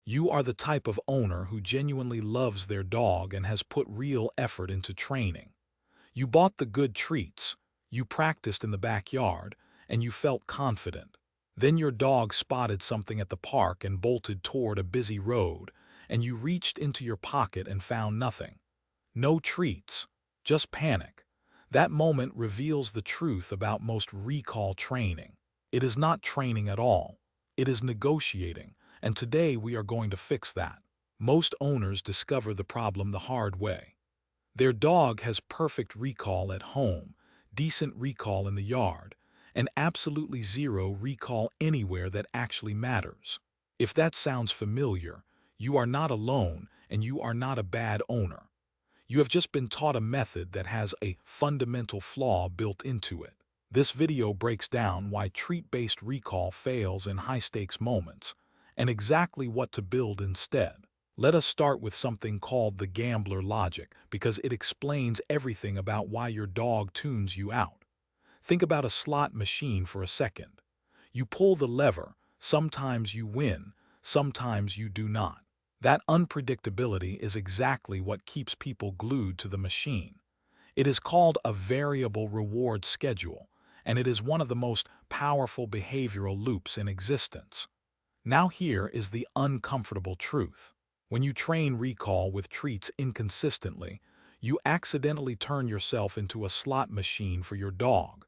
You are the type of owner who genuinely loves their dog and has put real effort into training. You bought the good treats, you practiced in the backyard, and you felt confident. Then your dog spotted something at the park and bolted toward a busy road, and you reached into your pocket and found nothing. No treats, just panic. That moment reveals the truth about most recall training. It is not training at all. It is negotiating, and today we are going to fix that. Most owners discover the problem the hard way. Their dog has perfect recall at home, decent recall in the yard, and absolutely zero recall anywhere that actually matters. If that sounds familiar, you are not alone and you are not a bad owner. You have just been taught a method that has a fundamental flaw built into it. This video breaks down why treat-based recall fails in high-stakes moments and exactly what to build instead. Let us start with something called the gambler logic because it explains everything about why your dog tunes you out. Think about a slot machine for a second. You pull the lever, sometimes you win, sometimes you do not. That unpredictability is exactly what keeps people glued to the machine. It is called a variable reward schedule, and it is one of the most powerful behavioral loops in existence. Now here is the uncomfortable truth. When you train recall with treats inconsistently, you accidentally turn yourself into a slot machine for your dog.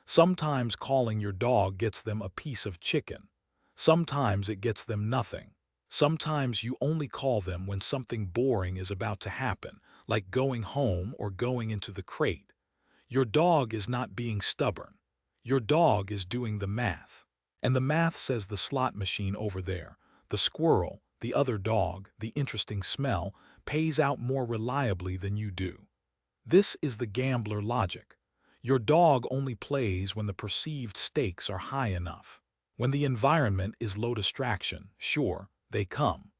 Sometimes calling your dog gets them a piece of chicken. Sometimes it gets them nothing. Sometimes you only call them when something boring is about to happen, like going home or going into the crate. Your dog is not being stubborn. Your dog is doing the math. And the math says the slot machine over there, the squirrel, the other dog, the interesting smell, pays out more reliably than you do. This is the gambler logic. Your dog only plays when the perceived stakes are high enough. When the environment is low distraction, sure, they come.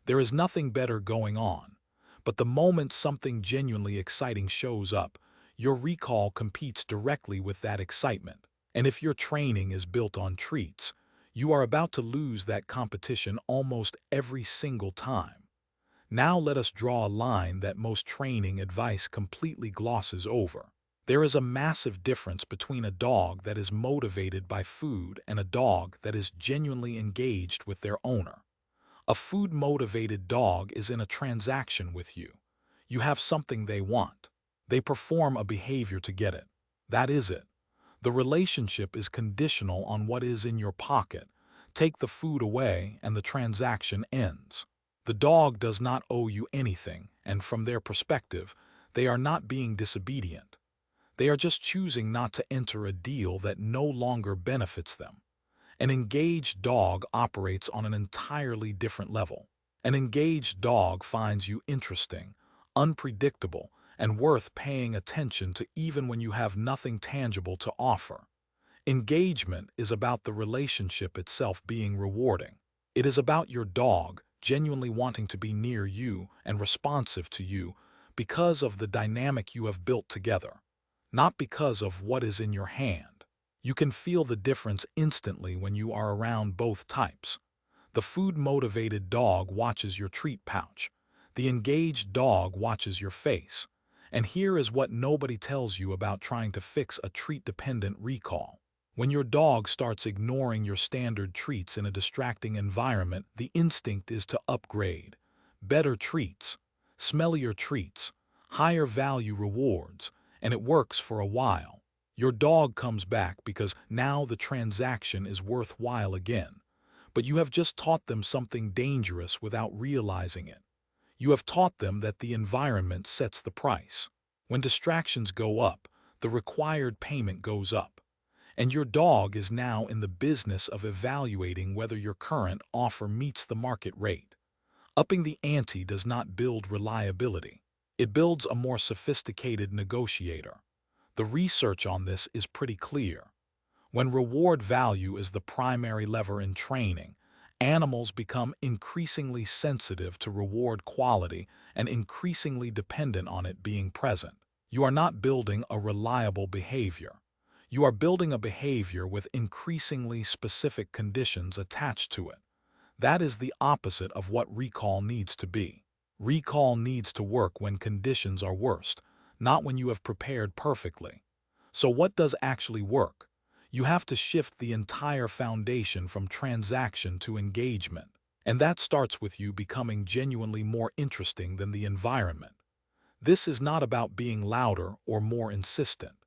There is nothing better going on. But the moment something genuinely exciting shows up, your recall competes directly with that excitement. And if your training is built on treats, you are about to lose that competition almost every single time. Now let us draw a line that most training advice completely glosses over. There is a massive difference between a dog that is motivated by food and a dog that is genuinely engaged with their owner. A food-motivated dog is in a transaction with you. You have something they want. They perform a behavior to get it. That is it. The relationship is conditional on what is in your pocket. Take the food away and the transaction ends. The dog does not owe you anything, and from their perspective, they are not being disobedient. They are just choosing not to enter a deal that no longer benefits them. An engaged dog operates on an entirely different level. An engaged dog finds you interesting, unpredictable, and worth paying attention to even when you have nothing tangible to offer. Engagement is about the relationship itself being rewarding. It is about your dog genuinely wanting to be near you and responsive to you because of the dynamic you have built together, not because of what is in your hand. You can feel the difference instantly when you are around both types. The food-motivated dog watches your treat pouch. The engaged dog watches your face. And here is what nobody tells you about trying to fix a treat-dependent recall. When your dog starts ignoring your standard treats in a distracting environment, the instinct is to upgrade. Better treats, smellier treats, higher value rewards, and it works for a while. Your dog comes back because now the transaction is worthwhile again. But you have just taught them something dangerous without realizing it. You have taught them that the environment sets the price. When distractions go up, the required payment goes up. And your dog is now in the business of evaluating whether your current offer meets the market rate. Upping the ante does not build reliability. It builds a more sophisticated negotiator. The research on this is pretty clear. When reward value is the primary lever in training, animals become increasingly sensitive to reward quality and increasingly dependent on it being present. You are not building a reliable behavior. You are building a behavior with increasingly specific conditions attached to it. That is the opposite of what recall needs to be. Recall needs to work when conditions are worst, not when you have prepared perfectly. So what does actually work? You have to shift the entire foundation from transaction to engagement. And that starts with you becoming genuinely more interesting than the environment. This is not about being louder or more insistent.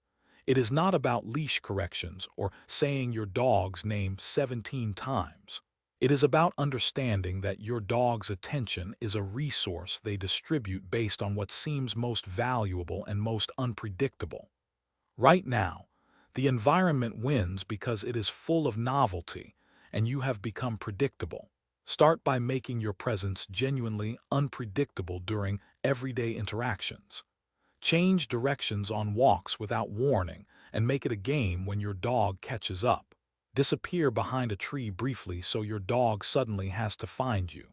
It is not about leash corrections or saying your dog's name 17 times. It is about understanding that your dog's attention is a resource they distribute based on what seems most valuable and most unpredictable. Right now, the environment wins because it is full of novelty, and you have become predictable. Start by making your presence genuinely unpredictable during everyday interactions. Change directions on walks without warning and make it a game when your dog catches up. Disappear behind a tree briefly so your dog suddenly has to find you.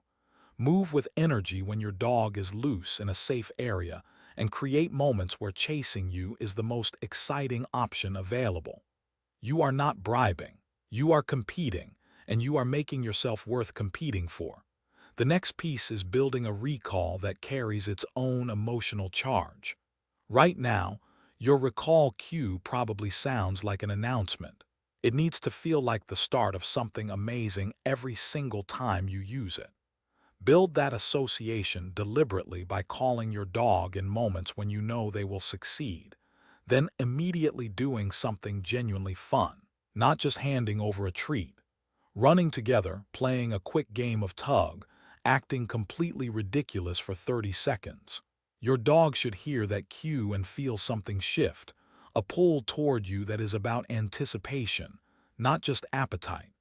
Move with energy when your dog is loose in a safe area, and create moments where chasing you is the most exciting option available. You are not bribing. You are competing, and you are making yourself worth competing for. The next piece is building a recall that carries its own emotional charge. Right now, your recall cue probably sounds like an announcement. It needs to feel like the start of something amazing every single time you use it. Build that association deliberately by calling your dog in moments when you know they will succeed, then immediately doing something genuinely fun, not just handing over a treat. Running together, playing a quick game of tug, acting completely ridiculous for 30 seconds. Your dog should hear that cue and feel something shift, a pull toward you that is about anticipation, not just appetite.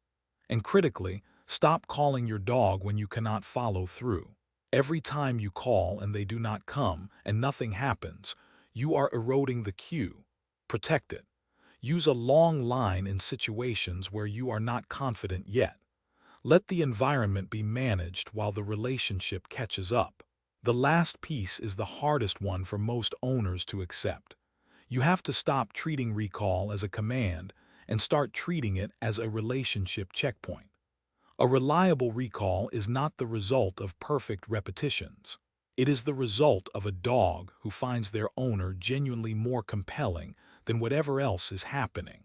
And critically, stop calling your dog when you cannot follow through. Every time you call and they do not come and nothing happens, you are eroding the cue. Protect it. Use a long line in situations where you are not confident yet. Let the environment be managed while the relationship catches up. The last piece is the hardest one for most owners to accept. You have to stop treating recall as a command and start treating it as a relationship checkpoint. A reliable recall is not the result of perfect repetitions. It is the result of a dog who finds their owner genuinely more compelling than whatever else is happening.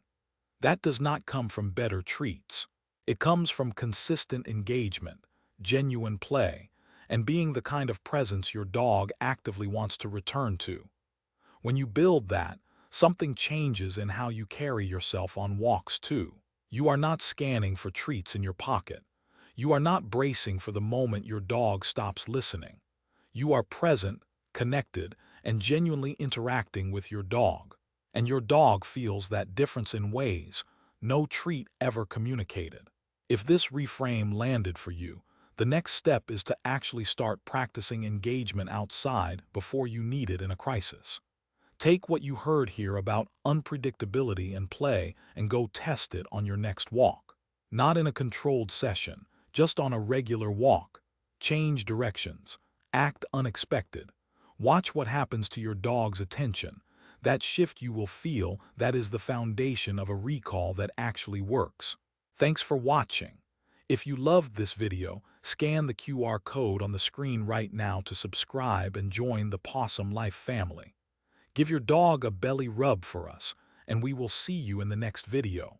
That does not come from better treats. It comes from consistent engagement, genuine play, and being the kind of presence your dog actively wants to return to. When you build that, something changes in how you carry yourself on walks too. You are not scanning for treats in your pocket. You are not bracing for the moment your dog stops listening. You are present, connected, and genuinely interacting with your dog. And your dog feels that difference in ways no treat ever communicated. If this reframe landed for you, the next step is to actually start practicing engagement outside before you need it in a crisis. Take what you heard here about unpredictability and play and go test it on your next walk. Not in a controlled session, just on a regular walk. Change directions. Act unexpected. Watch what happens to your dog's attention. That shift you will feel, that is the foundation of a recall that actually works. Thanks for watching. If you loved this video, scan the QR code on the screen right now to subscribe and join the Pawsome Life family. Give your dog a belly rub for us, and we will see you in the next video.